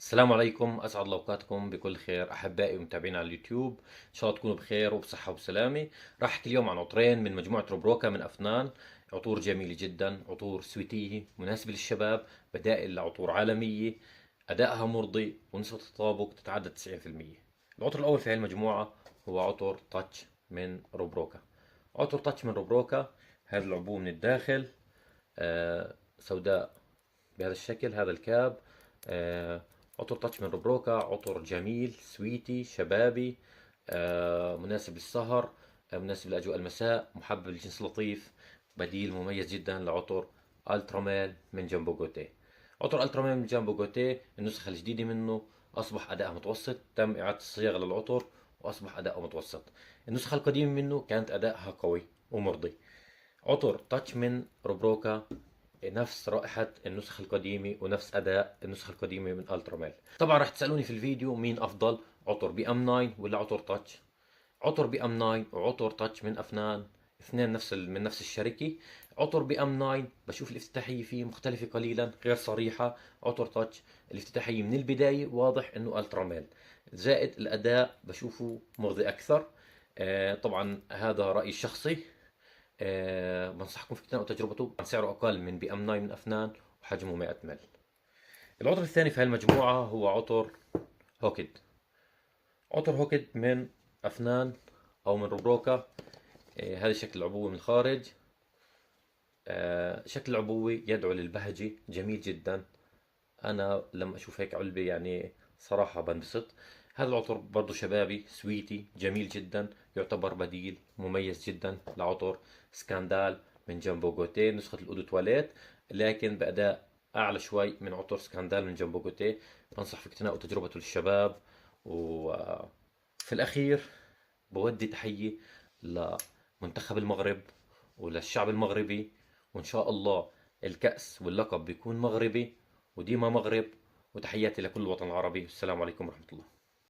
السلام عليكم، أسعد الله أوقاتكم بكل خير أحبائي ومتابعين على اليوتيوب. إن شاء الله تكونوا بخير وبصحة وسلامة. راح أحكي اليوم عن عطرين من مجموعة روبروكا من أفنان. عطور جميلة جدا، عطور سويتية مناسبة للشباب، بدائل لعطور عالمية، أدائها مرضي ونسبة التطابق تتعدى 90%. العطر الأول في هذه المجموعة هو عطر تاتش من روبروكا. عطر تاتش من روبروكا، هذا العبوة من الداخل سوداء بهذا الشكل، هذا الكاب. آه، عطر تاتش من روبروكا، عطر جميل سويتي شبابي، مناسب للسهر، مناسب لأجواء المساء، محبب للجنس اللطيف، بديل مميز جدا لعطر التراميل من جامبو جوتيه. عطر التراميل من جامبو جوتيه النسخة الجديدة منه أصبح أداء متوسط، تم إعادة الصياغة للعطر وأصبح أداء متوسط. النسخة القديمة منه كانت أدائها قوي ومرضي. عطر تاتش من روبروكا نفس رائحة النسخة القديمة ونفس أداء النسخة القديمة من ألترا. طبعا راح تسألوني في الفيديو مين أفضل، عطر بي أم 9 ولا عطر تاتش؟ عطر بي أم 9 وعطر تاتش من أفنان، اثنين من نفس الشركة. عطر بي أم 9 بشوف الافتتاحية فيه مختلفة قليلا، غير صريحة. عطر تاتش الافتتاحية من البداية واضح انه الترا ميل، زائد الأداء بشوفه مرضي أكثر. طبعا هذا رأيي الشخصي. بنصحكم في اقتناء تجربته، عن سعره أقل من بي أم 9 من أفنان وحجمه 100 مل. العطر الثاني في هالمجموعة هو عطر هوكيد. عطر هوكيد من أفنان أو من روبروكا. هذا شكل العبوة من الخارج. شكل العبوة يدعو للبهجة، جميل جدا. أنا لما أشوف هيك علبة يعني صراحة بنبسط. هذا العطر برضو شبابي سويتي جميل جدا، يعتبر بديل مميز جدا لعطر سكاندال من جامبو جوتيه نسخة الأودو تواليت، لكن بأداء أعلى شوي من عطر سكاندال من جامبو جوتيه. بنصح في اقتناء وتجربته للشباب. وفي الأخير بودي تحية لمنتخب المغرب وللشعب المغربي، وإن شاء الله الكأس واللقب بيكون مغربي وديما مغرب. وتحياتي لكل الوطن العربي، والسلام عليكم ورحمة الله.